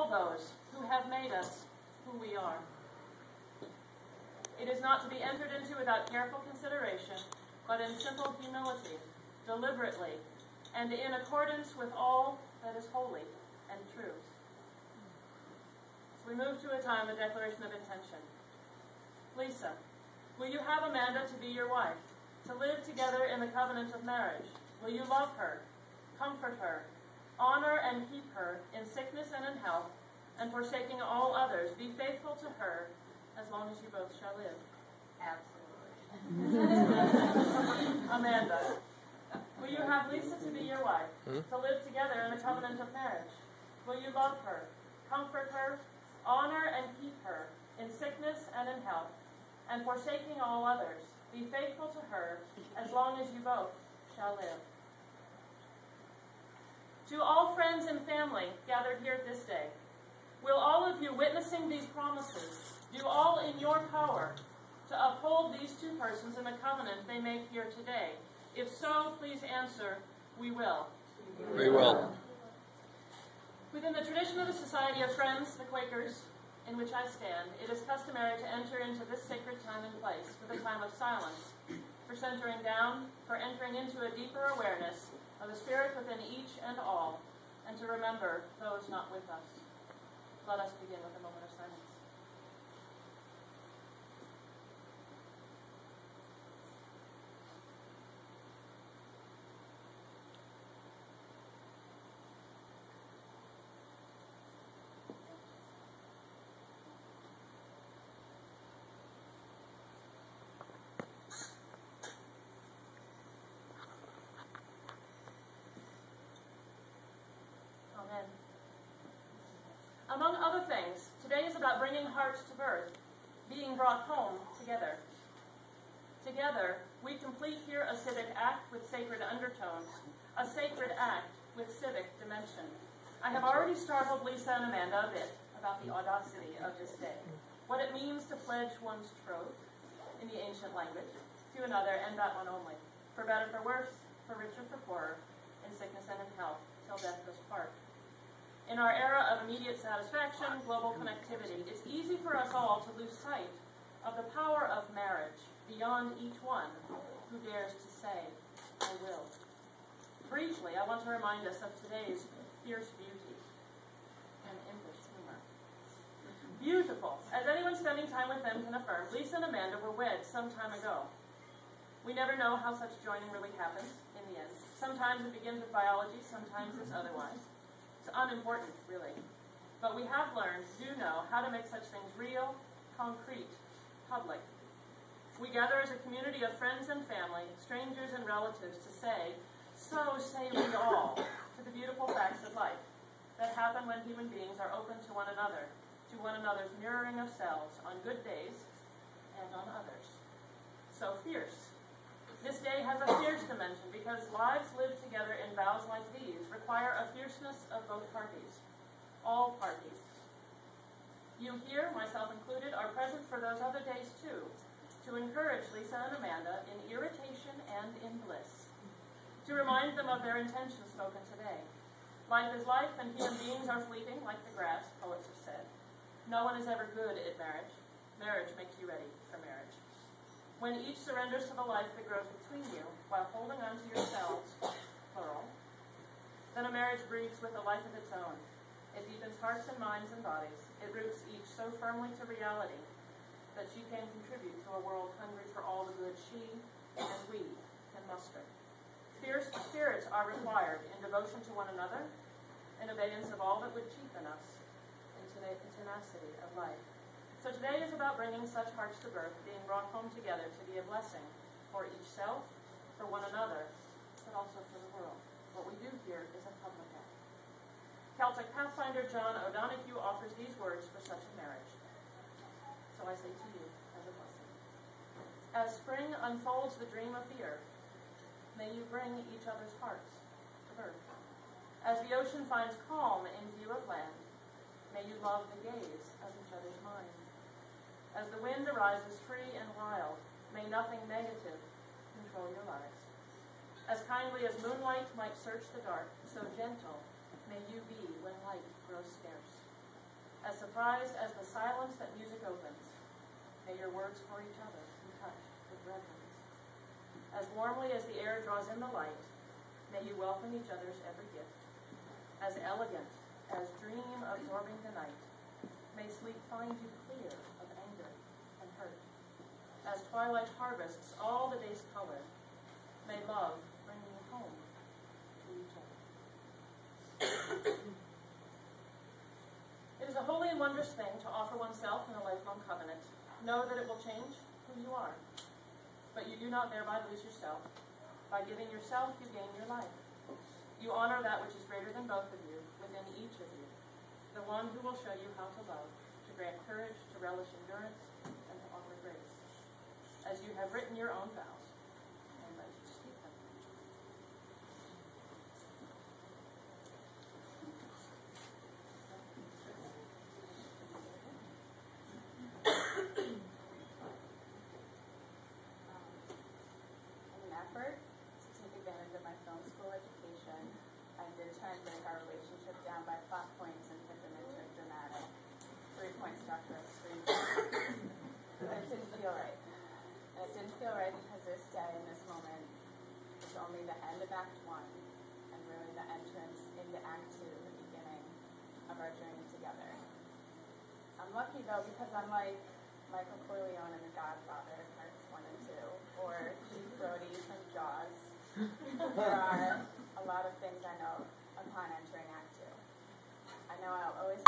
all those who have made us who we are. It is not to be entered into without careful consideration, but in simple humility, deliberately, and in accordance with all that is holy and true. So we move to a time of declaration of intention. Lisa, will you have Amanda to be your wife, to live together in the covenant of marriage? Will you love her, comfort her, honor and keep her in sickness and in health, and forsaking all others, be faithful to her as long as you both shall live? Absolutely. Amanda, will you have Lisa to be your wife, to live together in the covenant of marriage? Will you love her, comfort her, honor and keep her in sickness and in health, and forsaking all others, be faithful to her as long as you both shall live? To all friends and family gathered here this day, will all of you witnessing these promises do all in your power to uphold these two persons in the covenant they make here today? If so, please answer, we will. We will. Within the tradition of the Society of Friends, the Quakers, in which I stand, it is customary to enter into this sacred time and place with a time of silence, for centering down, for entering into a deeper awareness of the Spirit within each and all, and to remember those not with us. Let us begin with a moment of silence. Amen. Among other things, today is about bringing hearts to birth, being brought home together. Together, we complete here a civic act with sacred undertones, a sacred act with civic dimension. I have already startled Lisa and Amanda a bit about the audacity of this day, what it means to pledge one's troth, in the ancient language, to another, and that one only, for better, for worse, for richer, for poorer, in sickness and in health, till death us part. In our era of immediate satisfaction, global connectivity, it's easy for us all to lose sight of the power of marriage beyond each one who dares to say, I will. Briefly, I want to remind us of today's fierce beauty and impish humor. Beautiful. As anyone spending time with them can affirm, Lisa and Amanda were wed some time ago. We never know how such joining really happens in the end. Sometimes it begins with biology, sometimes it's otherwise. It's unimportant, really. But we have learned, do know, how to make such things real, concrete, public. We gather as a community of friends and family, strangers and relatives to say, so say we all, to the beautiful facts of life that happen when human beings are open to one another's mirroring of selves on good days and on others. So fierce. This day has a fierce dimension because lives lived together in vows like these require a fierceness of both parties, all parties. You here, myself included, are present for those other days too, to encourage Lisa and Amanda in irritation and in bliss, to remind them of their intentions spoken today. Life is life, and human beings are fleeting like the grass, poets have said. No one is ever good at marriage. Marriage makes you ready for marriage. When each surrenders to the life that grows between you, while holding on to yourselves, plural, then a marriage breathes with a life of its own. It deepens hearts and minds and bodies. It roots each so firmly to reality that she can contribute to a world hungry for all the good she and we can muster. Fierce spirits are required in devotion to one another, in obedience of all that would cheapen us, into the tenacity of life. So today is about bringing such hearts to birth, being brought home together to be a blessing for each self, for one another, but also for the world. What we do here is a public act. Celtic Pathfinder John O'Donoghue offers these words for such a marriage. So I say to you as a blessing. As spring unfolds the dream of the earth, may you bring each other's hearts to birth. As the ocean finds calm in view of land, may you love the gaze of each other's mind. As the wind arises free and wild, may nothing negative control your lives. As kindly as moonlight might search the dark, so gentle may you be when light grows scarce. As surprised as the silence that music opens, may your words for each other be touched with reverence. As warmly as the air draws in the light, may you welcome each other's every gift. As elegant as dream absorbing the night, may sleep find you clear of anger and hurt. As twilight harvests all the day's color, may love bring you home to each other. It is a holy and wondrous thing to offer oneself in a lifelong covenant. Know that it will change who you are, but you do not thereby lose yourself. By giving yourself, you gain your life. You honor that which is greater than both of you, within each of you, the one who will show you how to love, to grant courage, to relish endurance, and to offer grace. As you have written your own vows, I invite you to speak them. In an effort to take advantage of my film school education, I did try and break our relationship down by plot points and fit them into a dramatic 3-point structure of screenplay. But it didn't feel right. And it didn't feel right because this day and this moment is only the end of Act 1 and really the entrance into Act 2, the beginning of our journey together. I'm lucky though because unlike Michael Corleone in The Godfather, parts 1 and 2, or Keith Brody from Jaws, there are a lot of things I know upon entering Act 2. I know I'll always